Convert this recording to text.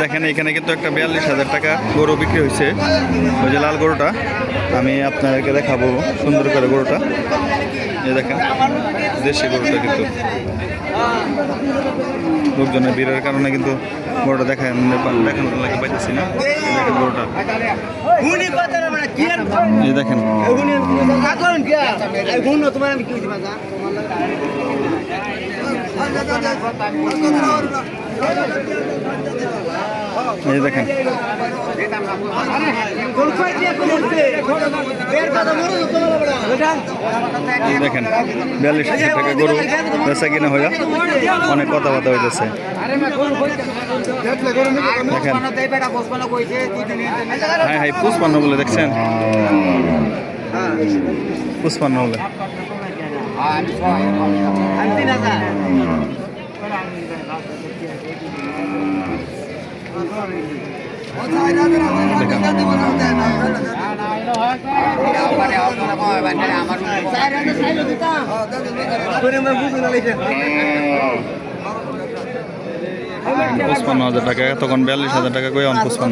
দেখেন এখানে কিন্তু একটা 42,000 টাকা গরু বিক্রি হয়েছে, ওই যে লাল গরুটা। আমি আপনাদেরকে দেখাবো সুন্দর করে গরুটা। এই দেখেন দেশি গরুটা, কিন্তু লোকজনের ভিড়ের কারণে কিন্তু গরুটা দেখানোর লাগে পাইতেছি না। দেখেন গরুটা, এই দেখেন এই দেখেন দেখেন 42,000 টাকা গরু বেচা কিনা হইয়া অনেক কথাবার্তা হইতেছে। দেখেন হ্যাঁ হ্যাঁ 55 বলে, দেখছেন 55 বলে। $55,000 টাকা, তখন 42,000 টাকা কই 55।